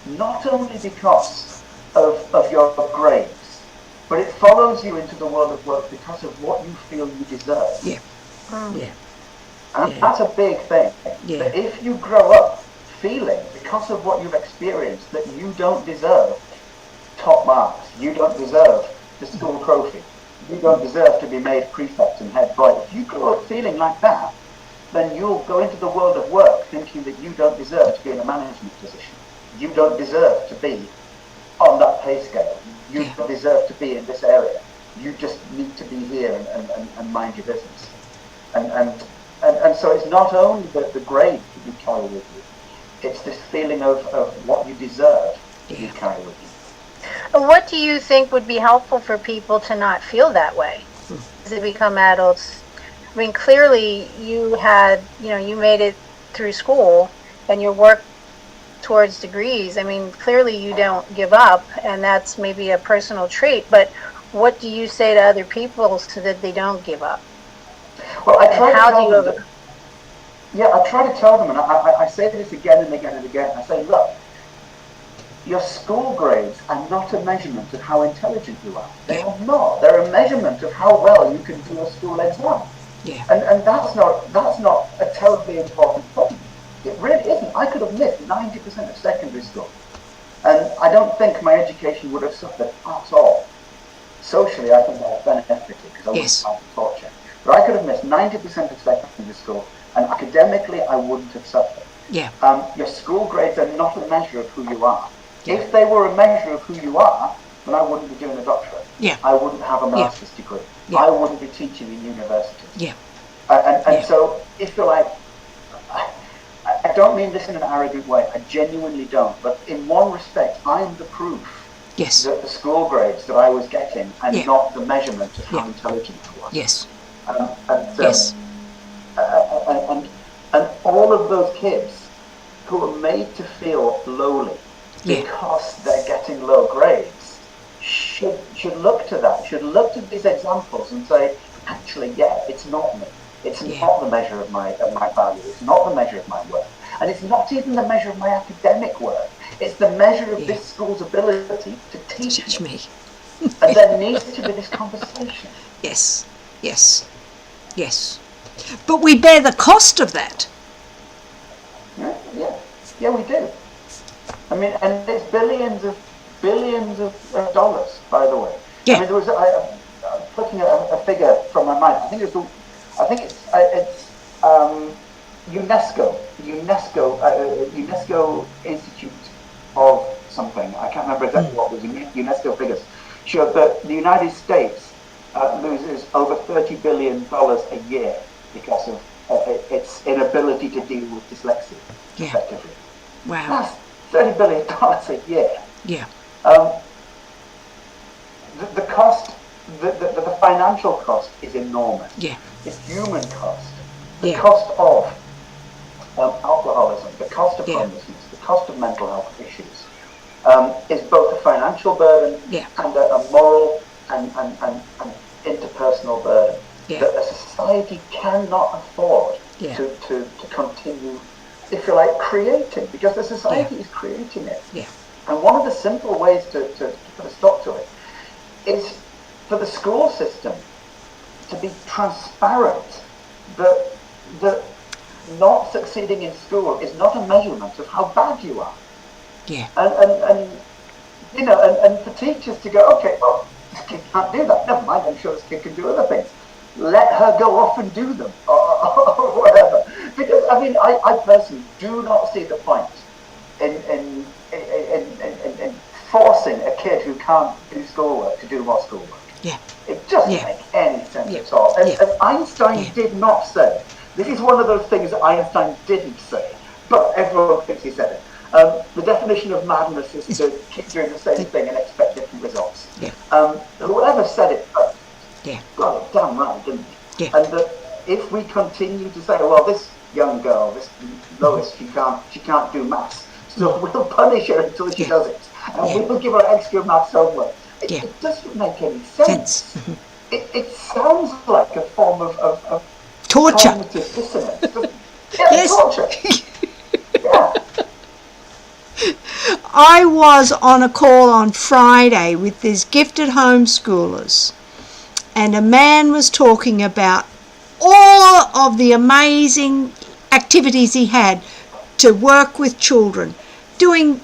of your grades, but it follows you into the world of work because of what you feel you deserve. Yeah. And that's a big thing. Yeah. That if you grow up feeling, because of what you've experienced, that you don't deserve top marks, you don't deserve the school trophy, you don't deserve to be made prefect and head boy, if you grow up feeling like that, then you'll go into the world of work thinking that you don't deserve to be in a management position. You don't deserve to be on that pay scale. You don't deserve to be in this area. You just need to be here and mind your business. And so it's not only the grade that you carry with you, it's this feeling of what you deserve that you carry with you. What do you think would be helpful for people to not feel that way as they become adults? I mean, clearly you had, you made it through school and your work towards degrees. I mean, clearly you don't give up, and that's maybe a personal trait, but what do you say to other people so that they don't give up? Well, I try to tell them, and I say this again and again and again. I say, look, your school grades are not a measurement of how intelligent you are. They are not. They're a measurement of how well you can do a school exam. Yeah. And that's not a terribly important thing. It really isn't. I could have missed 90% of secondary school, and I don't think my education would have suffered at all. Socially, I think I have benefited because I wouldn't have the torture. But I could have missed 90% of secondary school, and academically, I wouldn't have suffered. Yeah. Your school grades are not a measure of who you are. Yeah. If they were a measure of who you are, then I wouldn't be doing a doctorate. Yeah. I wouldn't have a master's degree. Yeah. I wouldn't be teaching in university. Yeah. And so, if you like, I don't mean this in an arrogant way. I genuinely don't. But in one respect, I am the proof Yes. that the school grades that I was getting are Yeah. not the measurement of how Yeah. intelligent I was. Yes. Yes. And all of those kids who are made to feel lowly Yeah. because they're getting low grades should look to that, should look to these examples and say, actually, yeah, it's not me. It's not the measure of my value. It's not the measure of my work. And it's not even the measure of my academic work. It's the measure of this school's ability to teach me. And there needs to be this conversation. Yes. Yes. Yes. But we bear the cost of that. Yeah, we do. I mean, and it's billions of dollars, by the way. Yeah. I mean, there was I'm looking at a figure from my mind. I think it's UNESCO Institute of something. I can't remember exactly what it was. UNESCO figures showed that the United States loses over $30 billion a year because of its inability to deal with dyslexia effectively. Wow. That's $30 billion a year. Yeah. The cost, the financial cost is enormous. Yeah. The human cost, the Yeah. cost of alcoholism, the cost of homelessness, the cost of mental health issues, is both a financial burden and a moral and interpersonal burden that a society cannot afford to continue, if you like, creating, because the society is creating it. Yeah. And one of the simple ways to put a stop to it is for the school system to be transparent that not succeeding in school is not a measurement of how bad you are. Yeah. And you know, and for teachers to go, okay, well, this kid can't do that. Never mind, I'm sure this kid can do other things. Let her go off and do them, or whatever. Because I mean, I personally do not see the point in forcing a kid who can't do schoolwork to do more schoolwork. Yeah. It doesn't make any sense at all. And Einstein did not say. This is one of those things that Einstein didn't say, but everyone thinks he said it. The definition of madness is to keep doing the same thing and expect different results. Yeah. Whoever said it first got it damn right, didn't he? Yeah. And that if we continue to say, well, this young girl, this Lois, she can't do maths, so we'll punish her until she does it, and we'll give her extra maths homework. It doesn't make any sense. It sounds like a form of torture. Cognitive dissonance. Yes. Torture. Yeah. I was on a call on Friday with these gifted homeschoolers, and a man was talking about all of the amazing activities he had to work with children, doing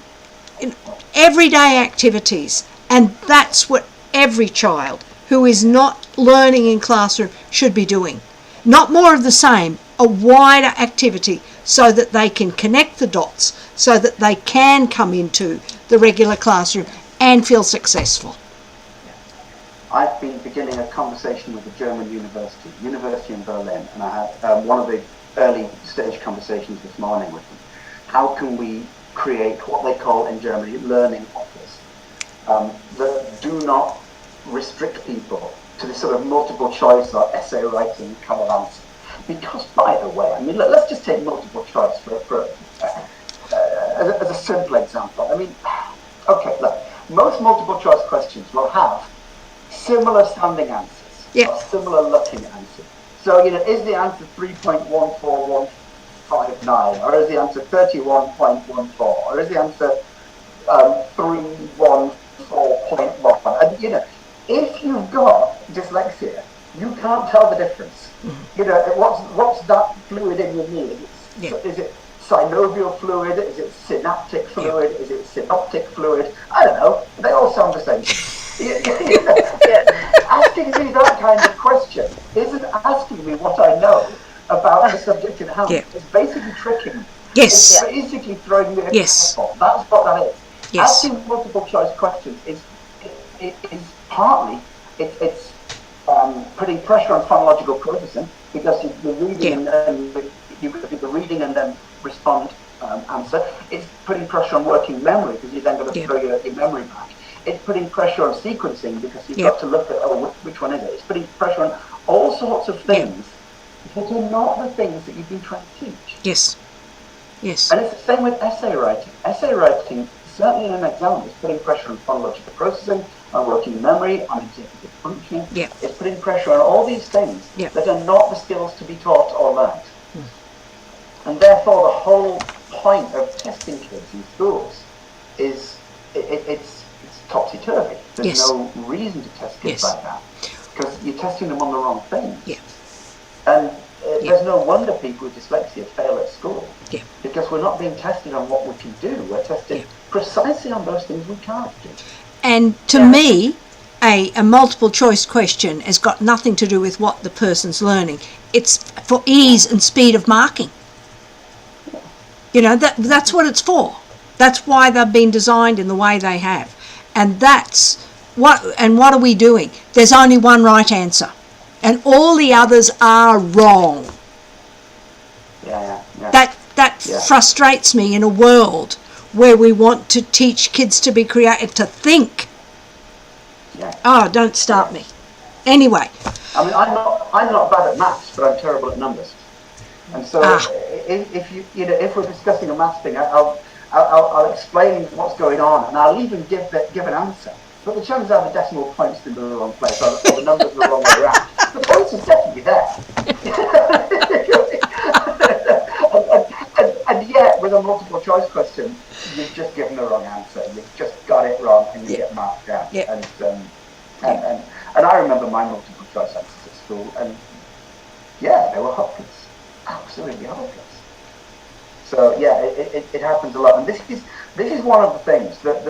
everyday activities, and that's what every child who is not learning in classroom should be doing. Not more of the same, a wider activity so that they can connect the dots, so that they can come into the regular classroom and feel successful. I've been beginning a conversation with a German university in Berlin, and I had one of the early stage conversations this morning with them. How can we create what they call in Germany learning offers that do not restrict people to this sort of multiple choice or essay writing kind of answer? Because, by the way, I mean, let's just take multiple choice as a simple example. I mean, okay, look, most multiple choice questions will have similar sounding answers or similar looking answers. So, you know, is the answer 3.14159, or is the answer 31.14, or is the answer 314.1? And, you know, if you've got dyslexia, you can't tell the difference. You know, what's that fluid in your knee? Is it synovial fluid? Is it synaptic fluid? Is it synoptic fluid? I don't know. They all sound the same. Asking me that kind of question isn't asking me what I know about the subject in hand. It's basically tricking me. Yes. It's basically throwing me a Yes. curveball. That's what that is. Yes. Asking multiple choice questions is partly putting pressure on phonological processing, because you're reading and you've got to do the reading and then respond answer. It's putting pressure on working memory because you're then going to throw your memory back. It's putting pressure on sequencing because you've got to look at, which one is it? It's putting pressure on all sorts of things that are not the things that you've been trying to teach. Yes. Yes. And it's the same with essay writing. Essay writing, certainly in an exam, is putting pressure on phonological processing, on working memory, on executive functioning. Yeah. It's putting pressure on all these things that are not the skills to be taught or learned. And therefore, the whole point of testing kids in schools is it's topsy-turvy. There's no reason to test kids like that because you're testing them on the wrong things. Yeah. And there's no wonder people with dyslexia fail at school because we're not being tested on what we can do. We're tested precisely on those things we can't do. And to me, a multiple choice question has got nothing to do with what the person's learning. It's for ease and speed of marking. You know, that's what it's for. That's why they've been designed in the way they have. And that's what are we doing? There's only one right answer. And all the others are wrong. That frustrates me in a world where we want to teach kids to be creative, to think. Oh, don't start me. Anyway. I mean, I'm not bad at maths, but I'm terrible at numbers. And so, if we're discussing a maths thing, I'll explain what's going on, and I'll even give an answer. But the chances are the decimal point's in the wrong place, or the numbers are the wrong way around. The points is definitely there. and yet, with a multiple choice question, you've just given the wrong answer. You've just got it wrong, and you get marked down. And I remember my multiple choice answers at school, and they were hopeless, absolutely hopeless. So it happens a lot, and this is one of the things that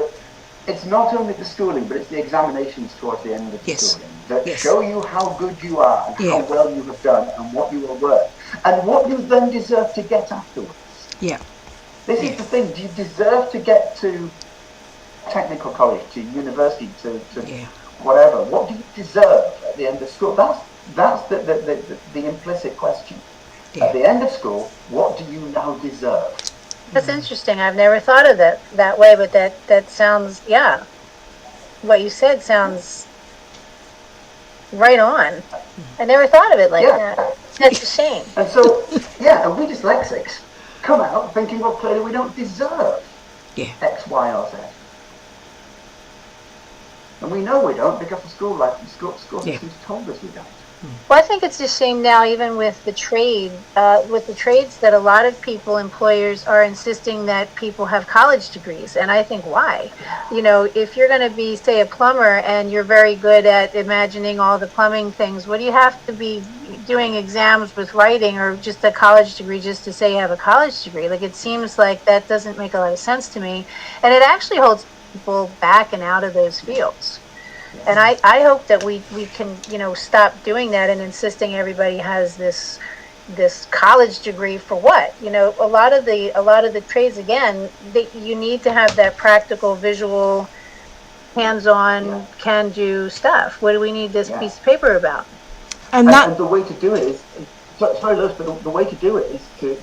it's not only the schooling, but it's the examinations towards the end of the schooling that show you how good you are and how well you have done and what you are worth and what you then deserve to get afterwards. This is the thing. Do you deserve to get to technical college, to university, to whatever? What do you deserve at the end of school? That's the implicit question. At the end of school, what do you now deserve? That's interesting. I've never thought of that way, but that sounds, what you said sounds right on. I never thought of it like that. That's a shame. And so, and we dyslexics come out thinking, well, clearly we don't deserve X, Y, or Z. And we know we don't because the school system's told us we don't. Well, I think it's a shame now, even with the trades, that a lot of employers are insisting that people have college degrees. And I think, why? You know, if you're going to be, say, a plumber and you're very good at imagining all the plumbing things, what do you have to be doing exams with writing or just a college degree just to say you have a college degree? Like, it seems like that doesn't make a lot of sense to me. And it actually holds people back and out of those fields. And I hope that we can, stop doing that and insisting everybody has this college degree for what? You know, a lot of the trades, again, you need to have that practical, visual, hands-on, can-do stuff. What do we need this piece of paper about? And the way to do it is, sorry, Lois, but the way to do it is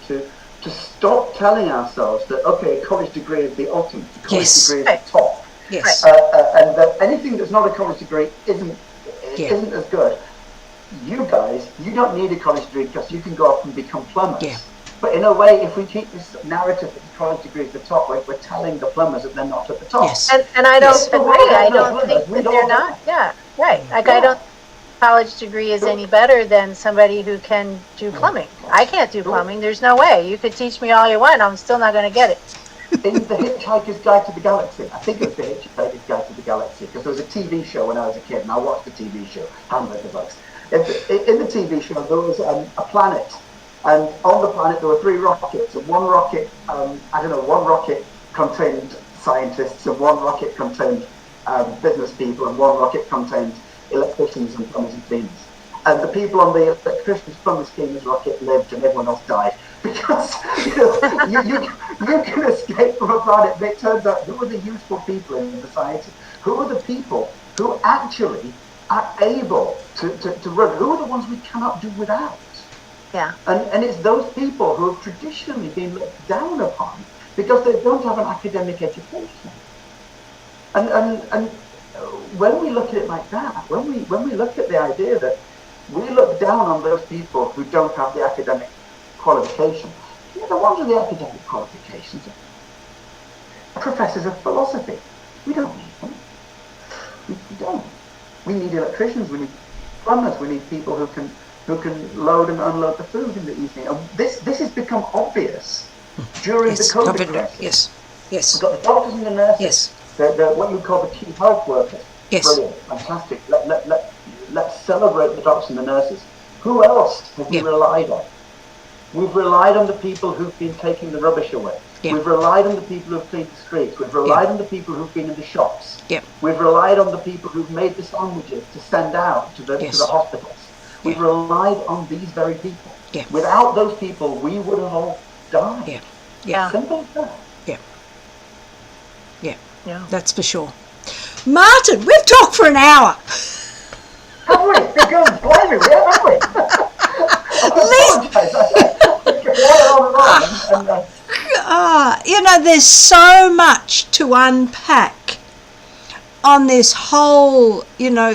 to stop telling ourselves that, okay, a college degree is the ultimate, a college degree is the top. Yes. And that anything that's not a college degree isn't as good. You guys, you don't need a college degree because you can go off and become plumbers. But in a way, if we keep this narrative that the college degree is the top, we're telling the plumbers that they're not at the top. And I don't agree. I don't think that they're not. Like, I don't think a college degree is any better than somebody who can do plumbing. I can't do plumbing. There's no way. You could teach me all you want. I'm still not going to get it. In The Hitchhiker's Guide to the Galaxy, I think it was The Hitchhiker's Guide to the Galaxy, because there was a TV show when I was a kid, and I watched the TV show, Hamburger Bugs. In the TV show, there was a planet, and on the planet there were 3 rockets, and one rocket, one rocket contained scientists, and one rocket contained business people, and one rocket contained electricians and plumbers and cleaners. And the people on the electricians, plumbers, cleaners rocket lived, and everyone else died. Because you can escape from a planet, but it turns out who are the useful people in society? Who are the people who actually are able to run? Who are the ones we cannot do without? Yeah. And it's those people who have traditionally been looked down upon because they don't have an academic education. And when we look at it like that, when we look at the idea that we look down on those people who don't have the academic qualification, the ones with the academic qualifications are professors of philosophy. We don't need them. We don't. We need electricians. We need plumbers. We need people who can load and unload the food in the evening. And this has become obvious during the COVID crisis. Yes. We've got the doctors and the nurses. Yes. The what you call the key health workers. Yes. Brilliant, fantastic. Let's celebrate the doctors and the nurses. Who else have we relied on? We've relied on the people who've been taking the rubbish away. Yeah. We've relied on the people who've cleaned the streets. We've relied on the people who've been in the shops. Yeah. We've relied on the people who've made the sandwiches to send out to the hospitals. We've relied on these very people. Yeah. Without those people, we would have all died. Yeah. Simple as that. Yeah. That's for sure. Martin, we've talked for an hour. Have we? Because, blimey, we haven't we? I apologise. There's so much to unpack on this whole,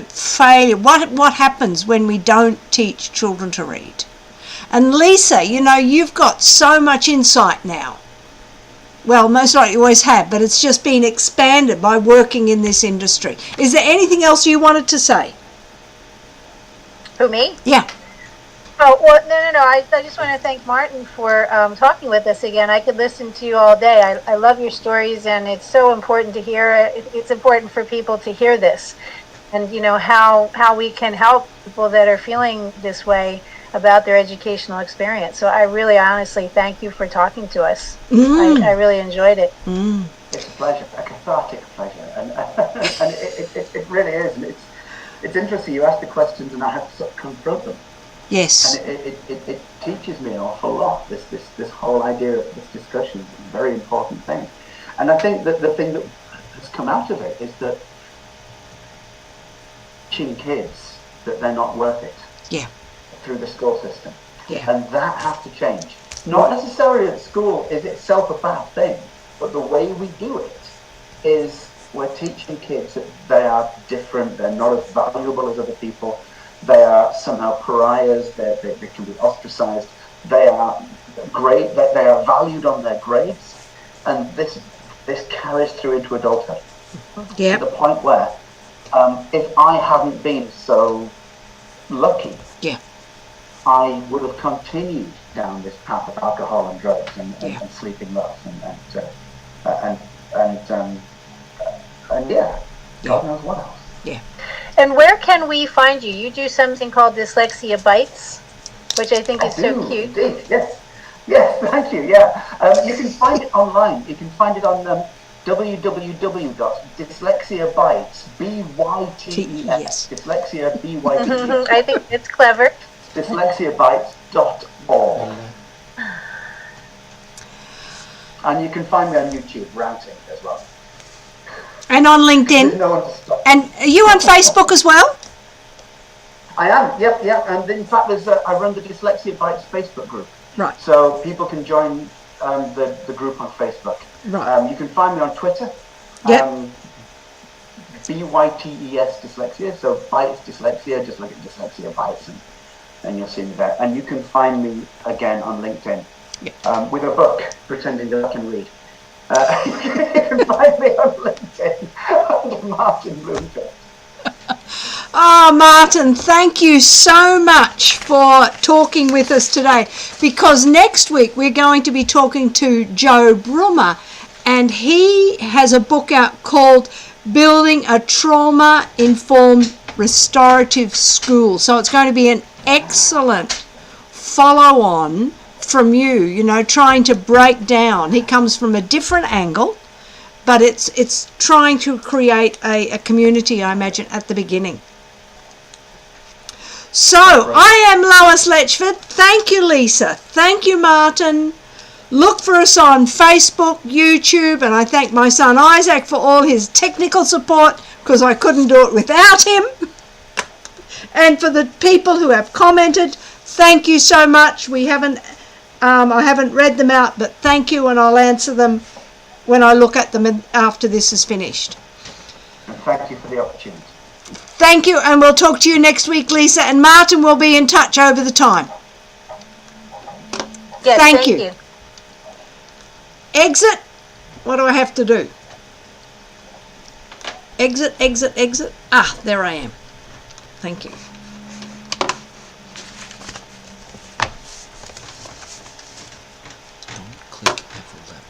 failure. What happens when we don't teach children to read? And Lisa, you've got so much insight now. Well, most likely you always have, but it's just been expanded by working in this industry. Is there anything else you wanted to say? Who, me? Yeah. Oh, well, no. I just want to thank Martin for talking with us again. I could listen to you all day. I love your stories, and it's so important to hear. It's important for people to hear this, and how we can help people that are feeling this way about their educational experience. So I really honestly thank you for talking to us. I really enjoyed it. It's a pleasure, a cathartic pleasure, and it really is. And it's interesting. You ask the questions, and I have to sort of confront them. Yes. And it teaches me an awful lot. This whole idea of this discussion is a very important thing, and I think that the thing that has come out of it is that teaching kids that they're not worth it. Yeah. Through the school system. Yeah. And that has to change. Not necessarily that school is itself a bad thing, but the way we do it is we're teaching kids that they are different, they're not as valuable as other people, they are somehow pariahs, they can be ostracized, they are great, that they are valued on their grades, and this carries through into adulthood. Yeah. To the point where if I hadn't been so lucky, I would have continued down this path of alcohol and drugs and sleeping rough and God knows what else. Yeah. And where can we find you? You do something called Dyslexia Bites, which I think is so cute. Indeed, yes, thank you. Yeah, you can find it online. You can find it on www.dyslexiabytes, BYTES, dyslexia BYTES. I think it's clever. dyslexiabytes.org. And you can find me on YouTube ranting as well. And on LinkedIn. There's no one to stop. And are you on Facebook as well? I am, yep. And in fact, I run the Dyslexia Bytes Facebook group. Right. So people can join the group on Facebook. Right. You can find me on Twitter. Yep. BYTES Dyslexia. So Bytes Dyslexia, just look at Dyslexia Bytes and you'll see me there. And you can find me again on LinkedIn with a book, pretending that I can read. You can find me on LinkedIn under Martin Bloomfield. Oh, Martin, thank you so much for talking with us today, because next week we're going to be talking to Joe Brummer, and he has a book out called Building a Trauma-Informed Restorative School. So it's going to be an excellent follow-on from you, trying to break down. He comes from a different angle, but it's trying to create a community, I imagine, at the beginning. So, I am Lois Letchford. Thank you, Lisa. Thank you, Martin. Look for us on Facebook, YouTube, and I thank my son Isaac for all his technical support, because I couldn't do it without him. And for the people who have commented, thank you so much. We haven't, I haven't read them out, but thank you, and I'll answer them when I look at them after this is finished. And thank you for the opportunity. Thank you, and we'll talk to you next week, Lisa, and Martin will be in touch over the time. Yes, Thank thank you. you. Exit. What do I have to do? Exit, exit, exit. Ah, there I am. Thank you. Don't click F11.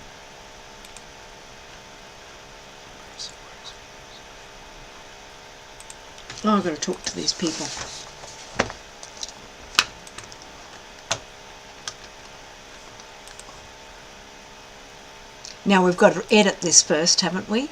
Oh, I've got to talk to these people. Now we've got to edit this first, haven't we?